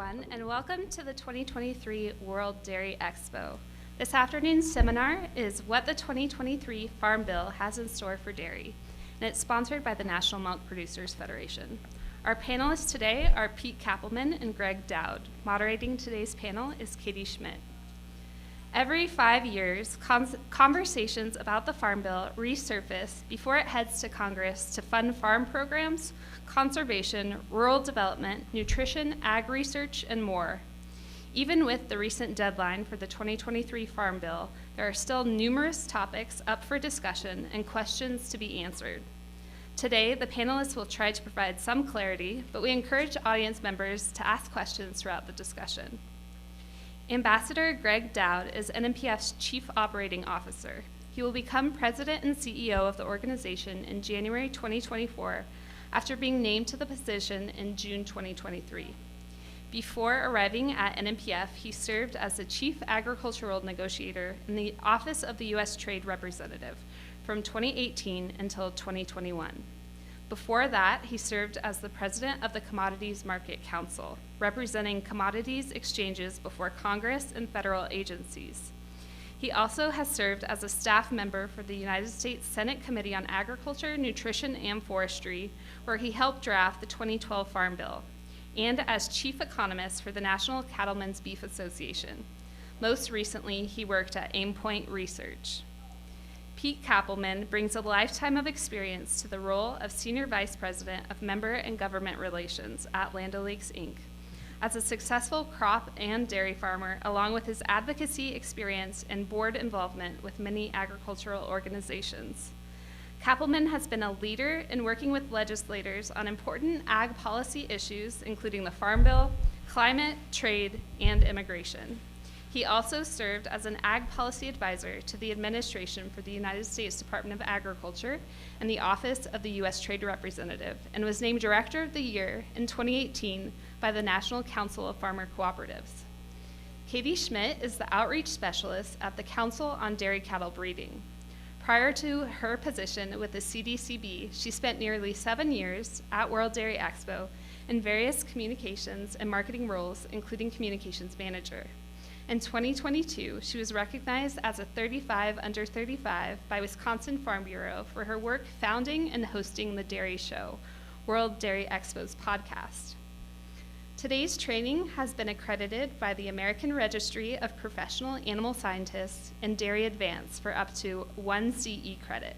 everyone, and welcome to the 2023 World Dairy Expo. This afternoon's seminar is What the 2023 Farm Bill Has in Store for Dairy, and it's sponsored by the National Milk Producers Federation. Our panelists today are Pete Kappelman and Greg Dowd. Moderating today's panel is Katie Schmidt. Every 5 years, conversations about the Farm Bill resurface before it heads to Congress to fund farm programs, conservation, rural development, nutrition, ag research, and more. Even with the recent deadline for the 2023 Farm Bill, there are still numerous topics up for discussion and questions to be answered. Today, the panelists will try to provide some clarity, but we encourage audience members to ask questions throughout the discussion. Ambassador Greg Dowd is NMPF's Chief Operating Officer. He will become President and CEO of the organization in January 2024 after being named to the position in June 2023. Before arriving at NMPF, he served as the Chief Agricultural Negotiator in the Office of the U.S. Trade Representative from 2018 until 2021. Before that, he served as the president of the Commodities Market Council, representing commodities exchanges before Congress and federal agencies. He also has served as a staff member for the United States Senate Committee on Agriculture, Nutrition, and Forestry, where he helped draft the 2012 Farm Bill, and as chief economist for the National Cattlemen's Beef Association. Most recently, he worked at Aimpoint Research. Pete Kappelman brings a lifetime of experience to the role of Senior Vice President of Member and Government Relations at Land O'Lakes, Inc. As a successful crop and dairy farmer, along with his advocacy experience and board involvement with many agricultural organizations. Kappelman has been a leader in working with legislators on important ag policy issues, including the Farm Bill, climate, trade, and immigration. He also served as an ag policy advisor to the administration for the United States Department of Agriculture and the Office of the U.S. Trade Representative, and was named Director of the Year in 2018 by the National Council of Farmer Cooperatives. Katie Schmidt is the outreach specialist at the Council on Dairy Cattle Breeding. Prior to her position with the CDCB, she spent nearly 7 years at World Dairy Expo in various communications and marketing roles, including communications manager. In 2022, she was recognized as a 35 under 35 by Wisconsin Farm Bureau for her work founding and hosting the Dairy Show, World Dairy Expo's podcast. Today's training has been accredited by the American Registry of Professional Animal Scientists and Dairy Advance for up to 1 CE credit.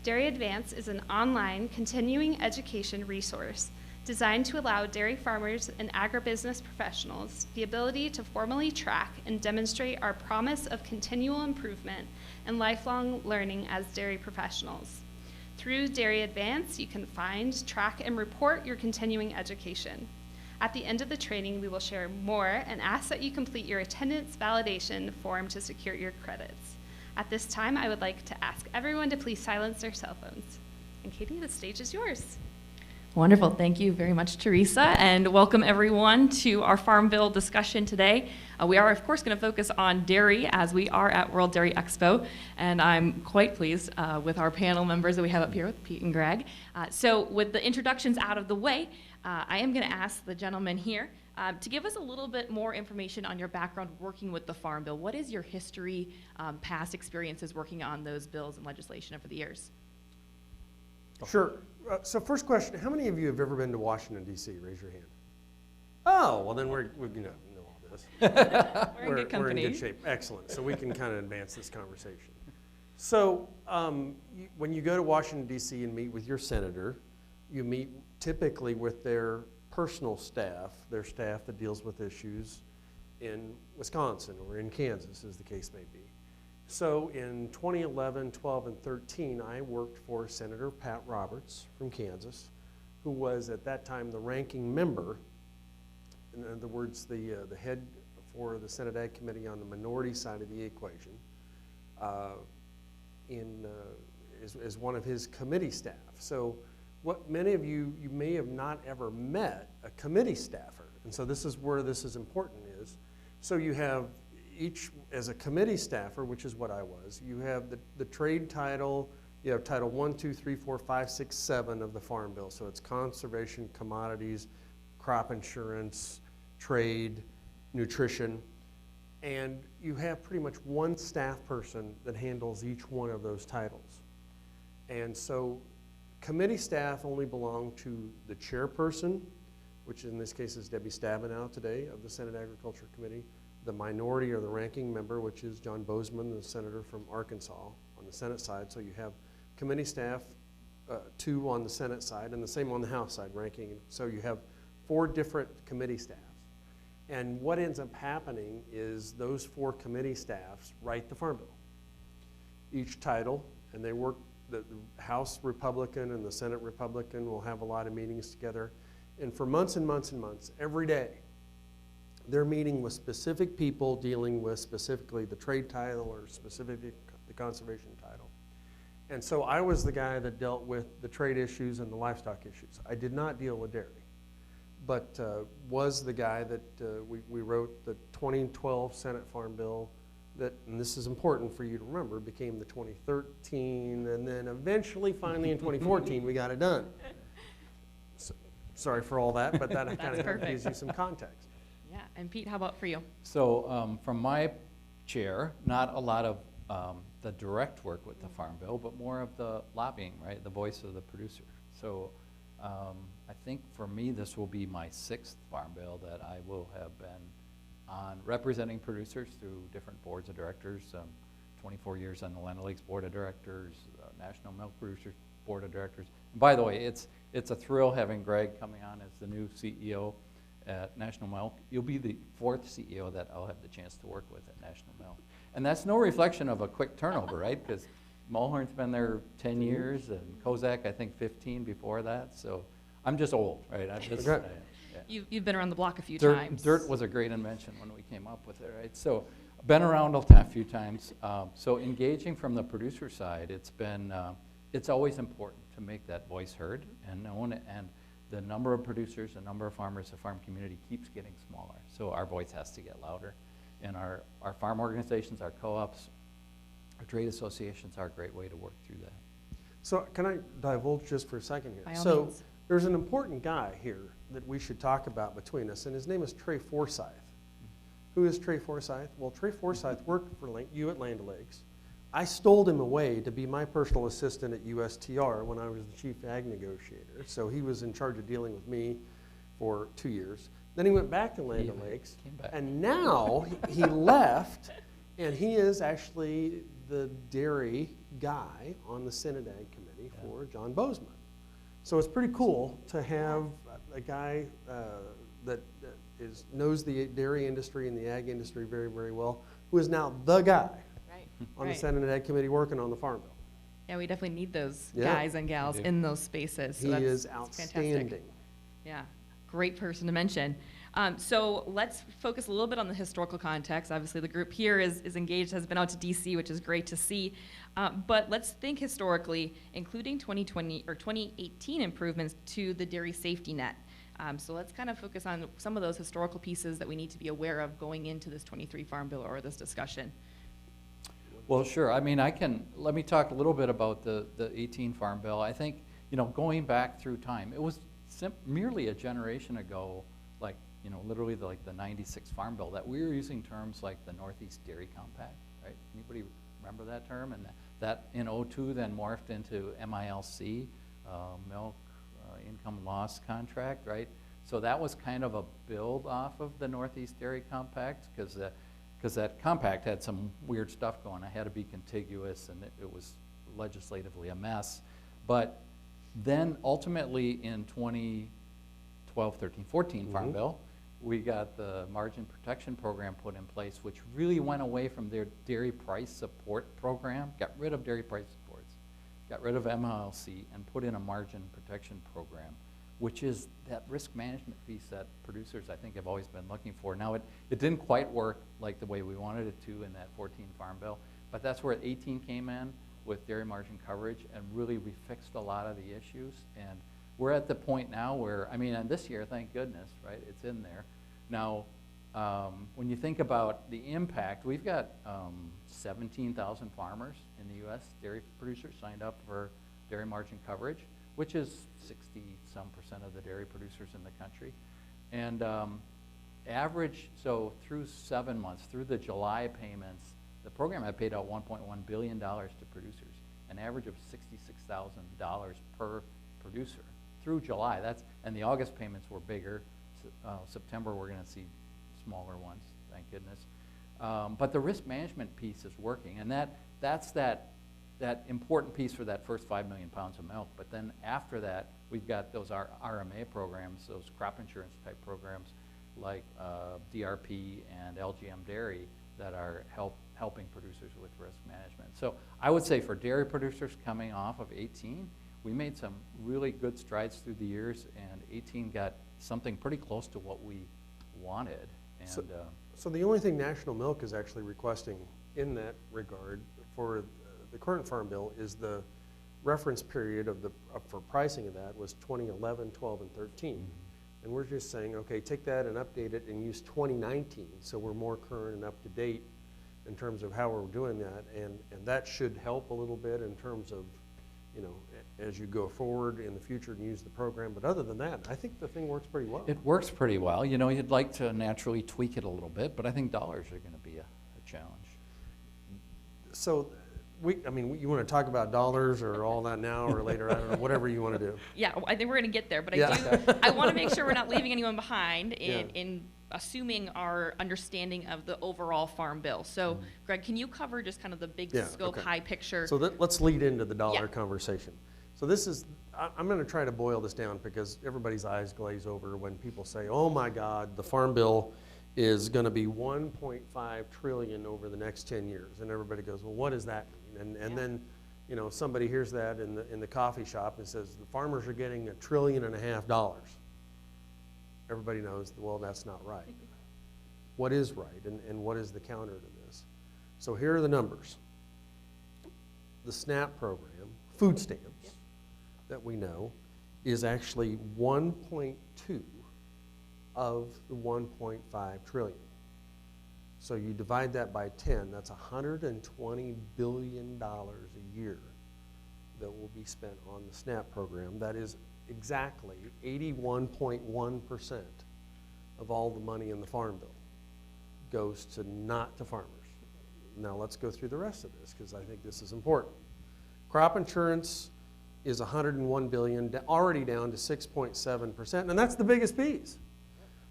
Dairy Advance is an online continuing education resource designed to allow dairy farmers and agribusiness professionals the ability to formally track and demonstrate our promise of continual improvement and lifelong learning as dairy professionals. Through Dairy Advance, you can find, track, and report your continuing education. At the end of the training, we will share more and ask that you complete your attendance validation form to secure your credits. At this time, I would like to ask everyone to please silence their cell phones. And Katie, the stage is yours. Wonderful. Thank you very much, Teresa, and welcome everyone to our Farm Bill discussion today. We are, of course, going to focus on dairy as we are at World Dairy Expo, and I'm quite pleased with our panel members that we have up here with Pete and Greg. So with the introductions out of the way, I am going to ask the gentleman here to give us a little bit more information on your background working with the Farm Bill. What is your history, past experiences working on those bills and legislation over the years? Sure. So first question, how many of you have ever been to Washington, D.C.? Raise your hand. Oh, well then we know all this. We're in good company. We're in good shape. Excellent. So we can kind of advance this conversation. So when you go to Washington, D.C. and meet with your senator, you meet typically with their personal staff, their staff that deals with issues in Wisconsin or in Kansas, as the case may be. So in 2011, 12, and 13, I worked for Senator Pat Roberts from Kansas, who was at that time the ranking member, in other words, the head for the Senate Ag Committee on the minority side of the equation, as one of his committee staff. So what many of you may have not ever met a committee staffer, and so this is where this is important is, so you have each, as a committee staffer, which is what I was, you have the trade title, you have Title 1, 2, 3, 4, 5, 6, 7 of the Farm Bill. So it's conservation, commodities, crop insurance, trade, nutrition, and you have pretty much one staff person that handles each one of those titles. And so committee staff only belong to the chairperson, which in this case is Debbie Stabenow today of the Senate Agriculture Committee, the minority or the ranking member, which is John Bozeman, the senator from Arkansas on the Senate side. So you have committee staff, 2 on the Senate side, and the same on the House side, ranking. So you have 4 different committee staffs. And what ends up happening is those 4 committee staffs write the Farm Bill. Each title, and they work, the House Republican and the Senate Republican will have a lot of meetings together. And for months and months and months, every day, they're meeting with specific people dealing with specifically the trade title or specifically the conservation title. And so I was the guy that dealt with the trade issues and the livestock issues. I did not deal with dairy, but was the guy that we wrote the 2012 Senate Farm Bill that, and this is important for you to remember, became the 2013, and then eventually, finally in 2014, we got it done. So, sorry for all that, but that kind of gives you some context. Yeah, and Pete, how about for you? So from my chair, not a lot of the direct work with the Farm Bill, but more of the lobbying, right? The voice of the producer. So I think for me, this will be my 6th Farm Bill that I will have been on representing producers through different boards of directors. 24 years on the Land O'Lakes Board of Directors, National Milk Producers Board of Directors. And by the way, it's a thrill having Greg coming on as the new CEO at National Milk. You'll be the 4th CEO that I'll have the chance to work with at National Milk. And that's no reflection of a quick turnover, right? Because Mulhern's been there 10 years and Kozak, I think 15 before that. So I'm just old, right? I'm just, Okay. yeah. You've been around the block a few Dirt, times. dirt was a great invention when we came up with it, right? So been around a few times. So engaging from the producer side, it's always important to make that voice heard and known, and the number of producers, the number of farmers, the farm community keeps getting smaller. So our voice has to get louder. And our farm organizations, our co-ops, our trade associations are a great way to work through that. So can I divulge just for a second here? By all So means. there's an important guy here that we should talk about between us, and his name is Trey Forsyth. Who is Trey Forsyth? Well, Trey Forsyth worked for you at Land O'Lakes. I stole him away to be my personal assistant at USTR when I was the chief ag negotiator. So he was in charge of dealing with me for 2 years. Then he went back to Land O'Lakes, Came back. and now he left, and he is actually the dairy guy on the Senate Ag Committee for John Bozeman. So it's pretty cool to have a guy that knows the dairy industry and the ag industry very, very well, who is now the guy on the Right. Senate Ag Committee working on the Farm Bill. Yeah, we definitely need those Yeah. guys and gals We do. in those spaces. So He that's is fantastic. outstanding. Yeah, great person to mention. So let's focus a little bit on the historical context. Obviously, the group here is engaged, has been out to DC, which is great to see. But let's think historically, including 2020 or 2018 improvements to the dairy safety net. So let's kind of focus on some of those historical pieces that we need to be aware of going into this 23 Farm Bill or this discussion. Well, sure. I mean, let me talk a little bit about the 18 Farm Bill. I think, going back through time, it was merely a generation ago, like, literally like the 96 Farm Bill, that we were using terms like the Northeast Dairy Compact, right? Anybody remember that term? And that in '02 then morphed into MILC, Milk Income Loss Contract, right? So that was kind of a build off of the Northeast Dairy Compact, because that compact had some weird stuff going. It had to be contiguous, and it was legislatively a mess. But then ultimately in 2012, 13, 14 Farm Bill, we got the Margin Protection Program put in place, which really went away from their dairy price support program, got rid of dairy price supports, got rid of MLC, and put in a Margin Protection Program, which is that risk management piece that producers, I think, have always been looking for. Now, it didn't quite work like the way we wanted it to in that 14 Farm Bill, but that's where 18 came in with dairy margin coverage, and really we fixed a lot of the issues. And we're at the point now where, and this year, thank goodness, right, it's in there. Now, when you think about the impact, we've got 17,000 farmers in the U.S., dairy producers signed up for dairy margin coverage, which is 60-some% of the dairy producers in the country. average, so through 7 months, through the July payments, the program had paid out $1.1 billion to producers, an average of $66,000 per producer through July. And the August payments were bigger. September, we're going to see smaller ones, thank goodness. But the risk management piece is working, and that's that important piece for that first 5 million pounds of milk. But then after that, we've got those RMA programs, those crop insurance type programs like DRP and LGM Dairy that are helping producers with risk management. So I would say for dairy producers coming off of 18, we made some really good strides through the years, and 18 got something pretty close to what we wanted. And So the only thing National Milk is actually requesting in that regard for the current Farm Bill is the reference period for pricing of that was 2011, 12, and 13. And we're just saying, okay, take that and update it and use 2019, so we're more current and up to date in terms of how we're doing that, and that should help a little bit in terms of, you know, as you go forward in the future and use the program. But other than that, I think the thing works pretty well. it works pretty well. You know, you'd like to naturally tweak it a little bit, but I think dollars are going to be a challenge. So you want to talk about dollars or all that now or later? I don't know, whatever you want to do. Yeah, I think we're going to get there, but Yeah. I want to make sure we're not leaving anyone behind Yeah. in assuming our understanding of the overall Farm Bill. So, Greg, can you cover just kind of the big Yeah, scope, okay. high picture? So let's lead into the dollar Yeah. conversation. So I'm going to try to boil this down because everybody's eyes glaze over when people say, oh my God, the Farm Bill is going to be 1.5 trillion over the next 10 years. And everybody goes, well, what does that mean? And then, you know, somebody hears that in the coffee shop and says, the farmers are getting $1.5 trillion. Everybody knows, well, that's not right. What is right, and what is the counter to this? So here are the numbers. The SNAP program, food stamps, that we know, is actually 1.2 of the 1.5 trillion. So you divide that by 10, that's $120 billion a year that will be spent on the SNAP program. That is exactly 81.1% of all the money in the Farm Bill goes not to farmers. Now let's go through the rest of this because I think this is important. Crop insurance is $101 billion, already down to 6.7%, and that's the biggest piece.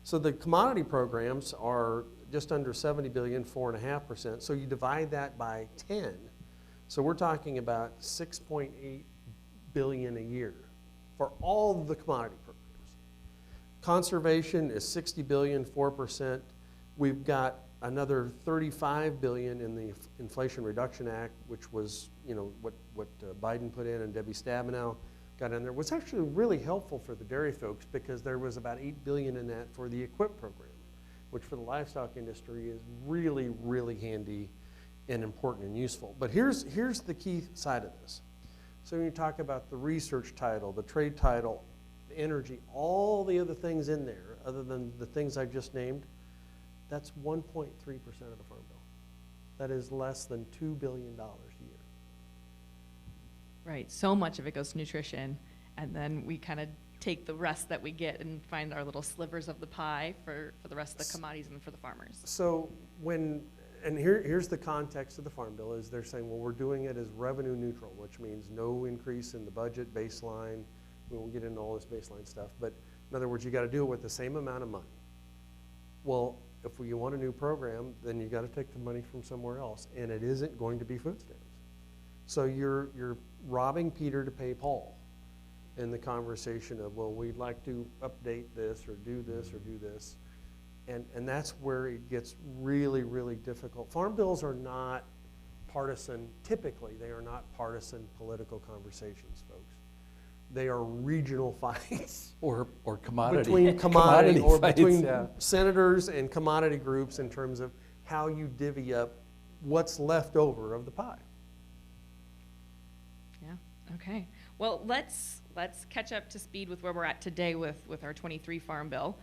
So the commodity programs are just under $70 billion, 4.5%. So you divide that by 10. So we're talking about $6.8 billion a year for all the commodity programs. Conservation is $60 billion, 4%. We've got another $35 billion in the Inflation Reduction Act, which was, you know, what Biden put in and Debbie Stabenow got in there. Was actually really helpful for the dairy folks because there was about $8 billion in that for the EQIP program, which for the livestock industry is really, really handy and important and useful. But here's the key side of this. So when you talk about the research title, the trade title, the energy, all the other things in there, other than the things I just named, that's 1.3% of the Farm Bill. That is less than $2 billion a year. Right, so much of it goes to nutrition, and then we kind of take the rest that we get and find our little slivers of the pie for the rest of the commodities and for the farmers. So here's the context of the Farm Bill is they're saying, well, we're doing it as revenue neutral, which means no increase in the budget baseline. We won't get into all this baseline stuff, but in other words, you got to do it with the same amount of money. Well, if you want a new program, then you got to take the money from somewhere else, and it isn't going to be food stamps. So you're robbing Peter to pay Paul in the conversation of, well, we'd like to update this or do this or do this. And that's where it gets really, really difficult. Farm bills are not partisan, typically they are not partisan political conversations, folks. They are regional fights. Or commodity. Between commodity or fights, between yeah. senators and commodity groups in terms of how you divvy up what's left over of the pie. Yeah, okay. Well, let's catch up to speed with where we're at today with our 23 Farm Bill.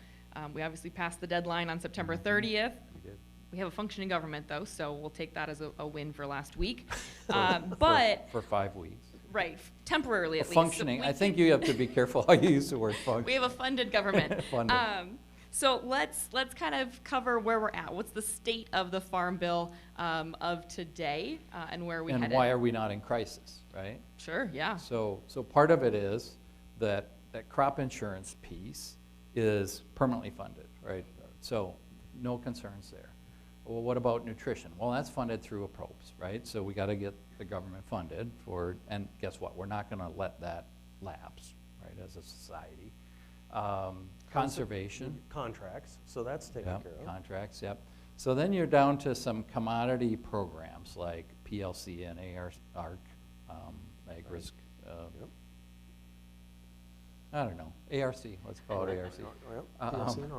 We obviously passed the deadline on September 30th. We did. We have a functioning government, though, so we'll take that as a win for last week. For 5 weeks. Right, temporarily at least. Functioning, So I think you have to be careful how you use the word function. we have a funded government. Funded. So let's kind of cover where we're at. What's the state of the Farm Bill of today, and where are we And headed? why are we not in crisis, right? Sure, yeah. So part of it is that crop insurance piece is permanently funded, right? So no concerns there. Well, what about nutrition? Well, that's funded through APROPS, right? So we got to get the government funded for, and guess what? We're not going to let that lapse, right, as a society. Conservation. Contracts, so that's taken Yep, care of. contracts, yep. So then you're down to some commodity programs like PLC and ARC, AgRisk, Yep. I don't know, ARC, let's call it ARC. Well, PLC and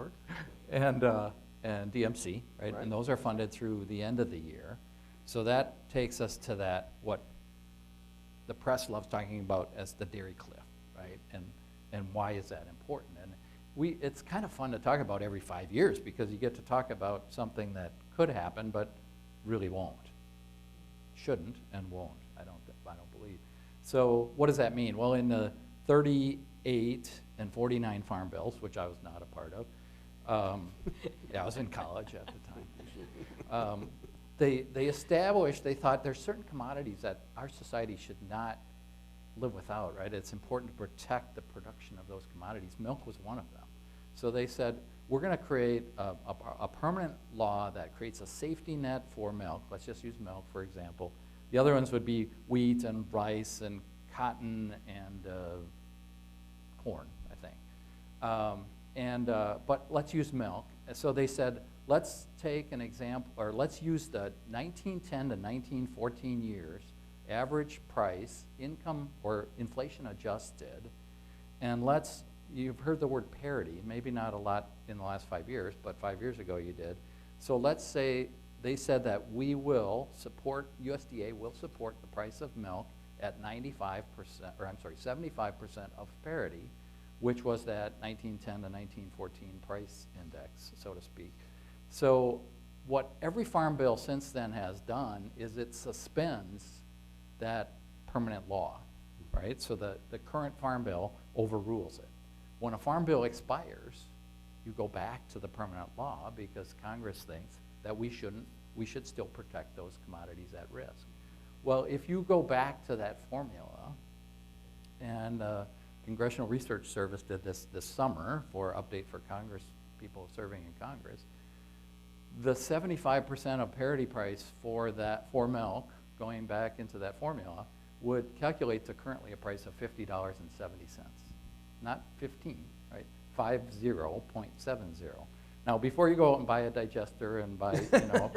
ARC. And DMC, right? Right. And those are funded through the end of the year. So that takes us to that, what the press loves talking about as the dairy cliff, right? And why is that important? And it's kind of fun to talk about every 5 years because you get to talk about something that could happen but really won't. Shouldn't and won't, I don't believe. So what does that mean? Well, in the 38 and 49 farm bills, which I was not a part of, yeah, I was in college at the time. They established, they thought there's certain commodities that our society should not live without, right? It's important to protect the production of those commodities. Milk was one of them. So they said, we're going to create a permanent law that creates a safety net for milk. Let's just use milk, for example. The other ones would be wheat and rice and cotton and corn, I think. But let's use milk. And so they said, let's take an example, or let's use the 1910 to 1914 years, average price, income or inflation adjusted, and you've heard the word parity, maybe not a lot in the last 5 years, but 5 years ago you did. So let's say they said that we will support, USDA will support the price of milk at 95%, or I'm sorry, 75% of parity, which was that 1910 to 1914 price index, so to speak. So what every farm bill since then has done is it suspends that permanent law, right? So the current farm bill overrules it. When a farm bill expires, you go back to the permanent law because Congress thinks that we should still protect those commodities at risk. Well, if you go back to that formula, and Congressional Research Service did this summer for update for Congress, people serving in Congress, the 75% of parity price for milk going back into that formula would calculate to currently a price of $50.70, not 15, right? 50.70. Now, before you go out and buy a digester and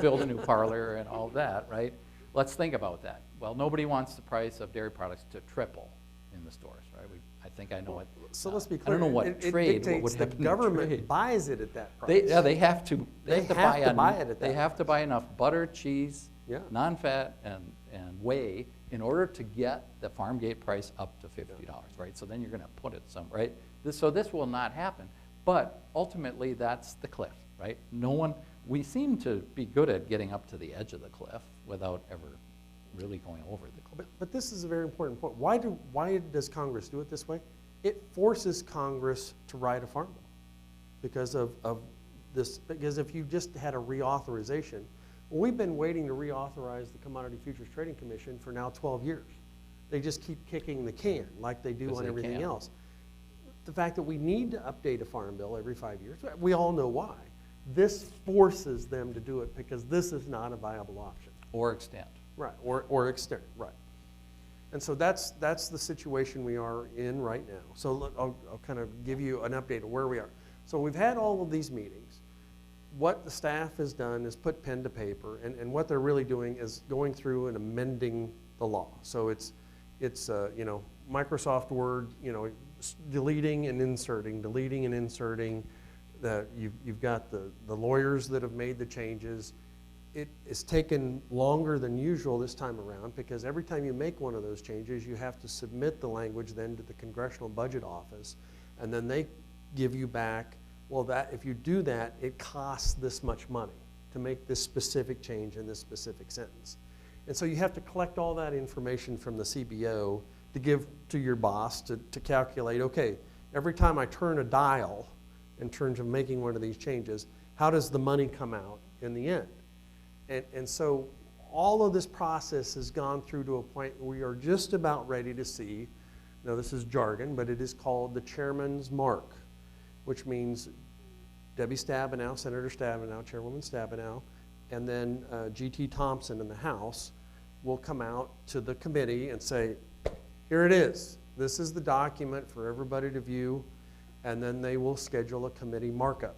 build a new parlor and all that, right? Let's think about that. Well, nobody wants the price of dairy products to triple in the stores, right? I think I know what. So let's be I clear. don't know what it trade, what dictates would the happen in government trade. buys it at that price. They have to. They have to buy it at They that have to buy enough butter, cheese, Yeah. non-fat, and whey in order to get the farm gate price up to $50, right? So then you're going to put it right? So this will not happen. But ultimately, that's the cliff, right? We seem to be good at getting up to the edge of the cliff without ever really going over the cliff. But this is a very important point. Why does Congress do it this way? It forces Congress to write a farm bill because of this. Because if you just had a reauthorization, well, we've been waiting to reauthorize the Commodity Futures Trading Commission for now 12 years. They just keep kicking the can like they do 'Cause on they everything can. else. The fact that we need to update a farm bill every 5 years, we all know why. This forces them to do it because this is not a viable option. Or extent. Right, or extend, right. And so that's the situation we are in right now. So I'll kind of give you an update of where we are. So we've had all of these meetings. What the staff has done is put pen to paper, and what they're really doing is going through and amending the law. So it's Microsoft Word, deleting and inserting. You've got the lawyers that have made the changes. It has taken longer than usual this time around because every time you make one of those changes, you have to submit the language then to the Congressional Budget Office, and then they give you back, well, if you do that, it costs this much money to make this specific change in this specific sentence. And so you have to collect all that information from the CBO to give to your boss to calculate, okay, every time I turn a dial, in terms of making one of these changes, how does the money come out in the end? And so all of this process has gone through to a point where we are just about ready to see, now this is jargon, but it is called the chairman's mark, which means Debbie Stabenow, Senator Stabenow, Chairwoman Stabenow, and then G.T. Thompson in the House will come out to the committee and say, here it is. This is the document for everybody to view, and then they will schedule a committee markup.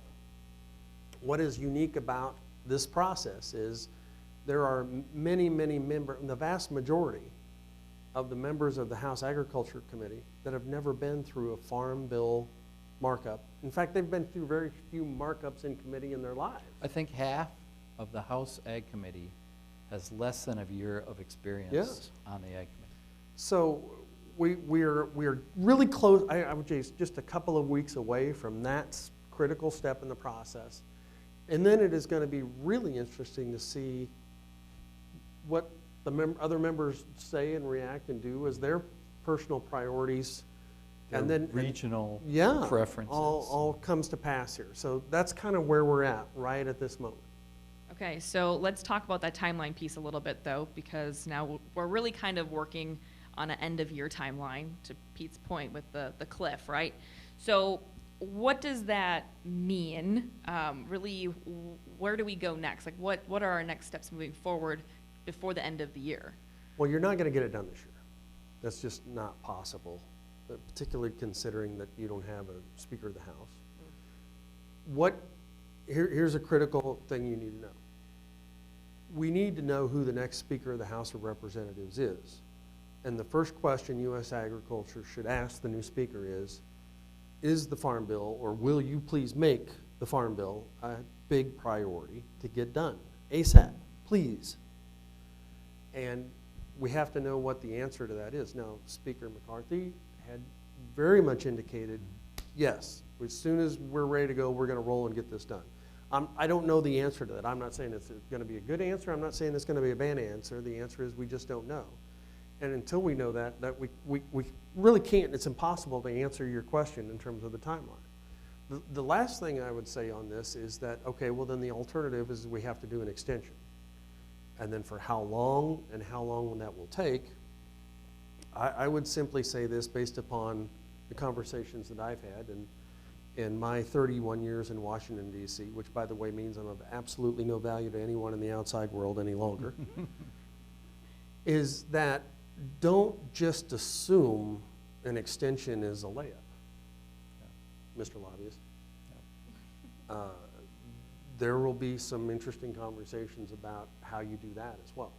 What is unique about this process is there are many, many members, the vast majority of the members of the House Agriculture Committee that have never been through a Farm Bill markup. In fact, they've been through very few markups in committee in their lives. I think half of the House Ag Committee has less than a year of experience Yes. on the Ag Committee. So we're really close. I would say just a couple of weeks away from that critical step in the process. And then it is going to be really interesting to see what the other members say and react and do as their personal priorities and Their then regional yeah, preferences. all comes to pass here. So that's kind of where we're at right at this moment. Okay, so let's talk about that timeline piece a little bit, though, because now we're really kind of working on an end-of-year timeline, to Pete's point with the cliff, right? So what does that mean? Really, where do we go next? Like, what are our next steps moving forward before the end of the year? Well, you're not going to get it done this year. That's just not possible, particularly considering that you don't have a Speaker of the House. Here's a critical thing you need to know. We need to know who the next Speaker of the House of Representatives is. And the first question U.S. Agriculture should ask the new Speaker is the Farm Bill, or will you please make the Farm Bill a big priority to get done? ASAP, please. And we have to know what the answer to that is. Now, Speaker McCarthy had very much indicated, yes, as soon as we're ready to go, we're going to roll and get this done. I don't know the answer to that. I'm not saying it's going to be a good answer. I'm not saying it's going to be a bad answer. The answer is we just don't know. And until we know that we really can't, it's impossible to answer your question in terms of the timeline. The last thing I would say on this is that, okay, well then the alternative is we have to do an extension. And then for how long and how long that will take, I would simply say this based upon the conversations that I've had and in my 31 years in Washington, D.C., which by the way means I'm of absolutely no value to anyone in the outside world any longer, is that don't just assume an extension is a layup, Mr. Lobbyist. There will be some interesting conversations about how you do that as well.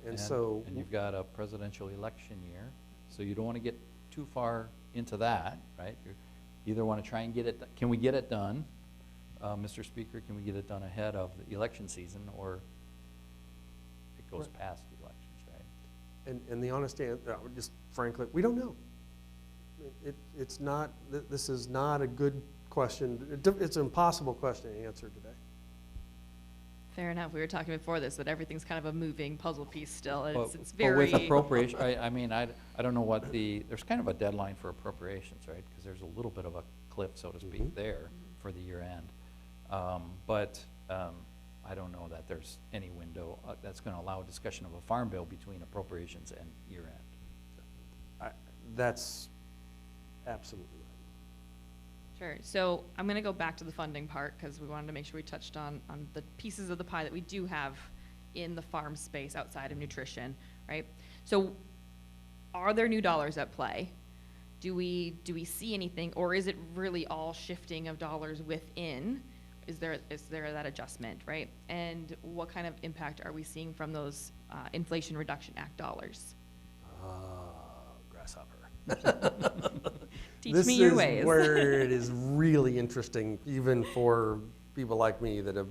And so you've got a presidential election year, so you don't want to get too far into that, right? You either want to try and get it, can we get it done, Mr. Speaker, can we get it done ahead of the election season, or it goes past the elections, right? And the honest answer, just frankly, we don't know. It's not, this is not a good question. It's an impossible question to answer today. Fair enough. We were talking before this, that everything's kind of a moving puzzle piece still. But It's very... with appropriation, I mean, I don't know what there's kind of a deadline for appropriations, right? Because there's a little bit of a cliff, so to speak, there for the year end. But I don't know that there's any window that's going to allow a discussion of a farm bill between appropriations and year end. That's absolutely right. Sure. So I'm going to go back to the funding part because we wanted to make sure we touched on the pieces of the pie that we do have in the farm space outside of nutrition, right? So are there new dollars at play? Do we see anything, or is it really all shifting of dollars within? Is there that adjustment, right? And what kind of impact are we seeing from those Inflation Reduction Act dollars? Grasshopper. Teach me your ways. This is where it is really interesting, even for people like me that have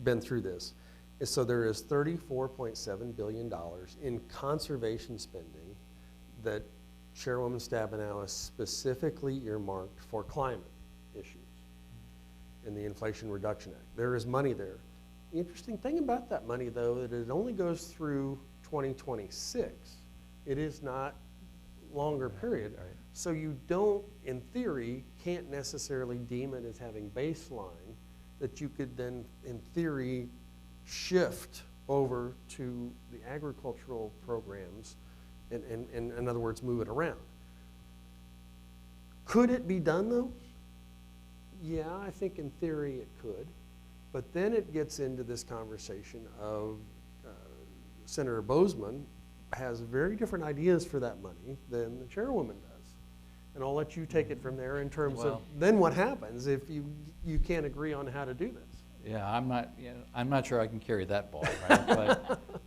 been through this. So there is $34.7 billion in conservation spending that Chairwoman Stabenow has specifically earmarked for climate issues in the Inflation Reduction Act. There is money there. The interesting thing about that money, though, that it only goes through 2026. It is not longer period. Right. So you don't, in theory, can't necessarily deem it as having baseline that you could then, in theory, shift over to the agricultural programs and in other words, move it around. Could it be done though? Yeah, I think in theory it could. But then it gets into this conversation of Senator Bozeman has very different ideas for that money than the chairwoman does. And I'll let you take it from there in terms of then what happens if you can't agree on how to do this. Yeah, I'm not sure I can carry that ball, right?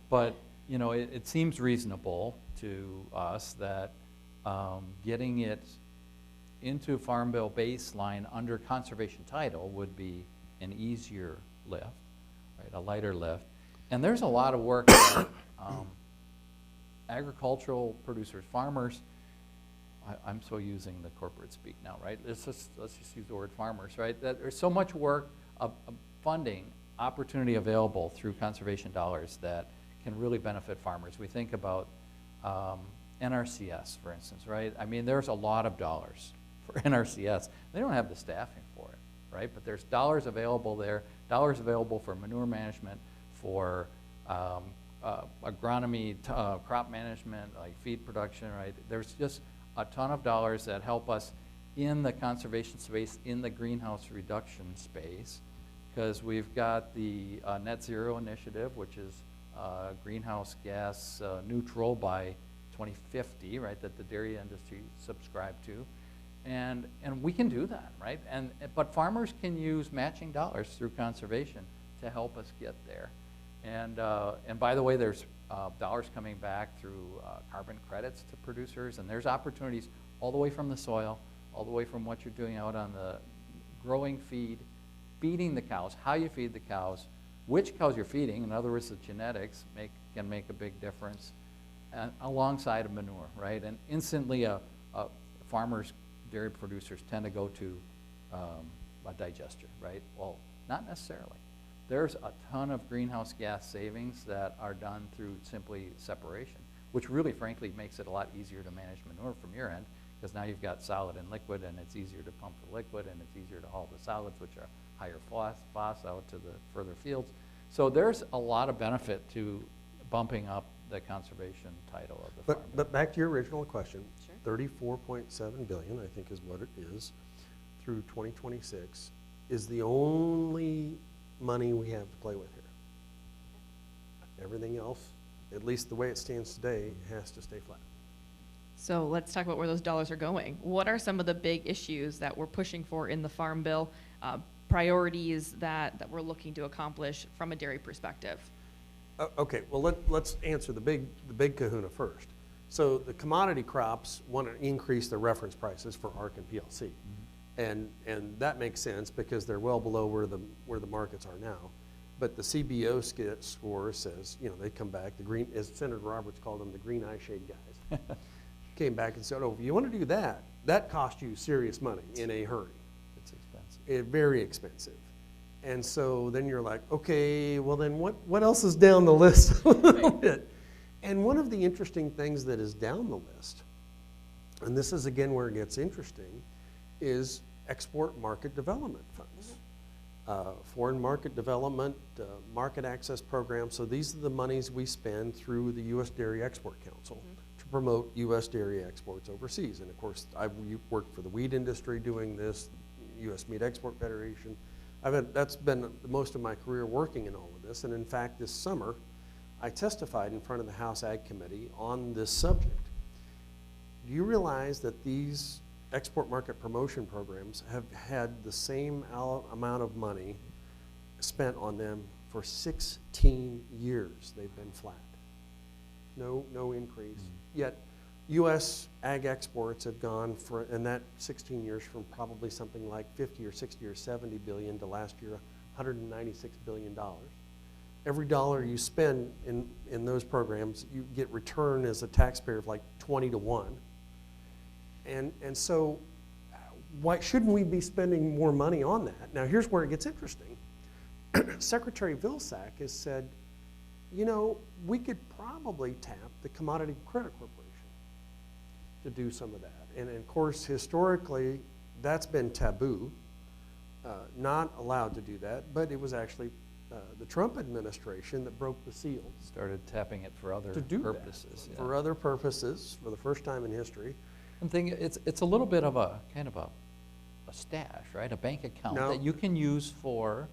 but you know, it seems reasonable to us that getting it into Farm Bill baseline under conservation title would be an easier lift, right? A lighter lift. And there's a lot of work that agricultural producers, farmers, I'm so using the corporate speak now, right? Let's just use the word farmers, right? That there's so much work, funding, opportunity available through conservation dollars that can really benefit farmers. We think about NRCS, for instance, right? I mean, there's a lot of dollars for NRCS. They don't have the staffing for it, right? But there's dollars available there, dollars available for manure management, for agronomy, crop management, like feed production, right? There's just a ton of dollars that help us in the conservation space, in the greenhouse reduction space, because we've got the Net Zero Initiative, which is greenhouse gas neutral by 2050, right, that the dairy industry subscribed to. And we can do that, right? But farmers can use matching dollars through conservation to help us get there. And by the way, there's dollars coming back through carbon credits to producers, and there's opportunities all the way from the soil, all the way from what you're doing out on the growing feed, feeding the cows, how you feed the cows, which cows you're feeding. In other words, the genetics can make a big difference, alongside of manure, right? And instantly, farmers, dairy producers tend to go to a digester, right? Well, not necessarily. There's a ton of greenhouse gas savings that are done through simply separation, which really, frankly, makes it a lot easier to manage manure from your end, because now you've got solid and liquid, and it's easier to pump the liquid, and it's easier to haul the solids, which are higher phos out to the further fields. So there's a lot of benefit to bumping up the conservation title of the farm bill. But back to your original question, Sure. $34.7 billion, I think is what it is, through 2026, is the only money we have to play with here. Everything else, at least the way it stands today, has to stay flat. So let's talk about where those dollars are going. What are some of the big issues that we're pushing for in the Farm Bill, priorities that we're looking to accomplish from a dairy perspective? Okay, well let's answer the big kahuna first. So the commodity crops want to increase their reference prices for ARC and PLC. And that makes sense because they're well below where the markets are now. But the CBO score says, you know, they come back, the green, as Senator Roberts called them, the green eye shade guys, came back and said, oh, if you want to do that, that costs you serious money in a hurry. It's expensive. Very expensive. And so then you're like, okay, well then what else is down the list a little bit? And one of the interesting things that is down the list, and this is again where it gets interesting, is export market development funds. Foreign market development, market access programs. So these are the monies we spend through the U.S. Dairy Export Council to promote U.S. dairy exports overseas. And of course, I've worked for the wheat industry doing this, U.S. Meat Export Federation. That's been most of my career working in all of this. And in fact, this summer, I testified in front of the House Ag Committee on this subject. Do you realize that these export market promotion programs have had the same amount of money spent on them for 16 years? They've been flat. No increase. Yet U.S. ag exports have gone for, in that 16 years, from probably something like 50 or 60 or 70 billion to last year, $196 billion. Every dollar you spend in those programs, you get return as a taxpayer of like 20 to 1. And so why shouldn't we be spending more money on that? Now here's where it gets interesting. Secretary Vilsack has said, you know, we could probably tap the Commodity Credit Corporation. to do some of that. And of course, historically, that's been taboo, not allowed to do that, but it was actually the Trump administration that broke the seal Started tapping it for other to do purposes. that, for other purposes, for the first time in history. I'm thinking it's a little bit of a kind of a stash, right? A bank account No. that you can use for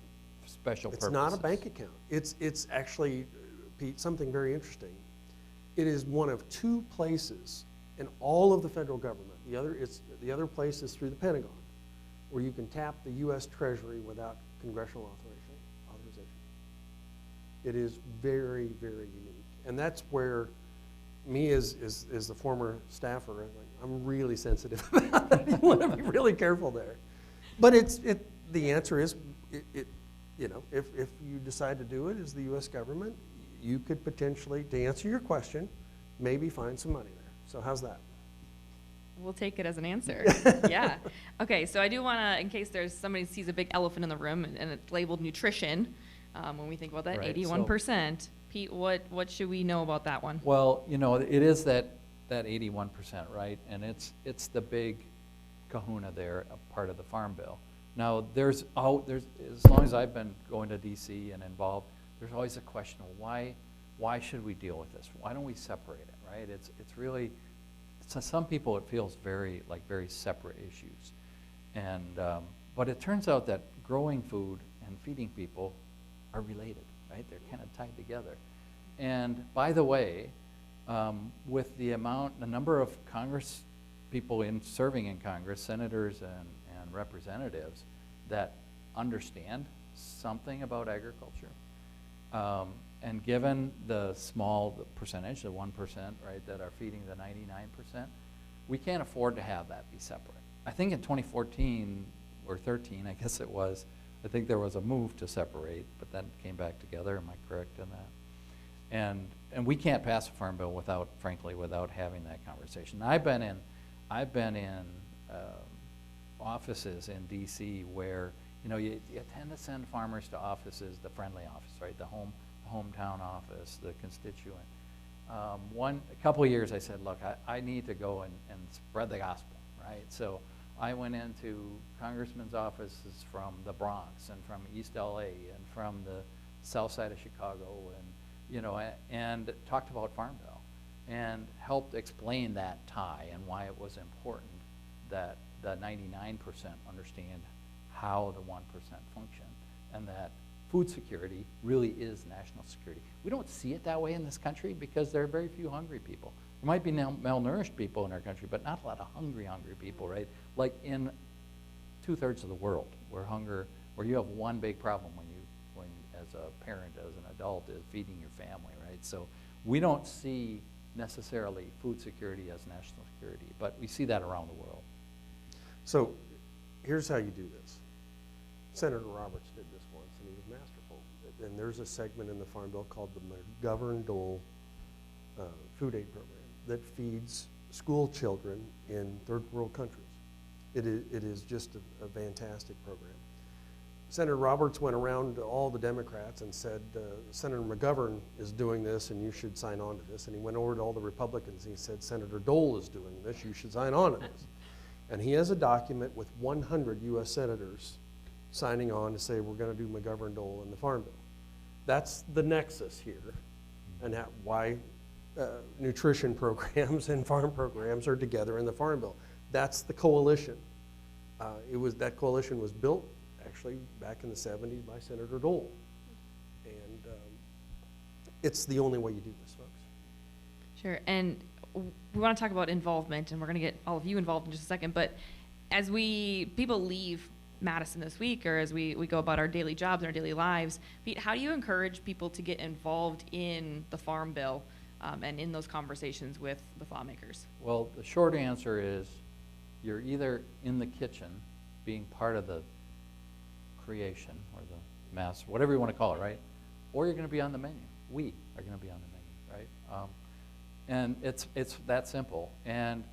special It's purposes. not a bank account. It's actually, Pete, something very interesting. It is one of two places in all of the federal government. The other place is through the Pentagon, where you can tap the U.S. Treasury without congressional authorization. It is very, very unique. And that's where me as the former staffer, I'm really sensitive about that. You want to be really careful there. But the answer is, you know, if you decide to do it as the U.S. government, you could potentially, to answer your question, maybe find some money there. So how's that? We'll take it as an answer. Yeah. Okay, so I do want to, in case there's somebody sees a big elephant in the room and it's labeled nutrition, when we think about that, Right, 81%. Pete, what should we know about that one? Well, you know, it is that 81%, right? And it's the big kahuna there, a part of the Farm Bill. Now, there's as long as I've been going to DC and involved, there's always a question of why should we deal with this? Why don't we separate it, right? It's really, to some people it feels very separate issues. And but it turns out that growing food and feeding people are related, right? They're kind of tied together. And by the way, with the number of Congress people serving in Congress, senators and representatives that understand something about agriculture, and given the percentage, the 1%, right, that are feeding the 99%, we can't afford to have that be separate. I think in 2014 or 13, I guess it was, I think there was a move to separate, but then came back together. Am I correct in that? And we can't pass a farm bill without having that conversation. I've been in offices in D.C. where you tend to send farmers to offices, the friendly office, right, the hometown office, the constituent. A couple of years, I said, look, I need to go and spread the gospel, right? So I went into congressmen's offices from the Bronx and from East LA and from the south side of Chicago, and talked about Farm Bill and helped explain that tie and why it was important that the 99% understand how the 1% function, and that food security really is national security. We don't see it that way in this country because there are very few hungry people. There might be malnourished people in our country, but not a lot of hungry people, right? Like in 2/3 of the world, where you have one big problem when as a parent, as an adult, is feeding your family, right? So we don't see necessarily food security as national security, but we see that around the world. So here's how you do this. Senator Roberts did this once, and he was masterful. And there's a segment in the Farm Bill called the McGovern-Dole Food Aid Program that feeds school children in third world countries. It is just a fantastic program. Senator Roberts went around to all the Democrats and said, Senator McGovern is doing this and you should sign on to this. And he went over to all the Republicans and he said, Senator Dole is doing this, you should sign on to this. And he has a document with 100 U.S. senators signing on to say we're going to do McGovern-Dole in the Farm Bill. That's the nexus here, and why nutrition programs and farm programs are together in the Farm Bill. That's the coalition. That coalition was built actually back in the 70s by Senator Dole, and it's the only way you do this, folks. Sure, and we want to talk about involvement, and we're going to get all of you involved in just a second, but as people leave Madison this week, or as we go about our daily jobs and our daily lives, Pete, how do you encourage people to get involved in the Farm Bill and in those conversations with lawmakers? Well, the short answer is you're either in the kitchen being part of the creation or the mass, whatever you want to call it, right? Or you're going to be on the menu. We are going to be on the menu, right? And it's that simple. And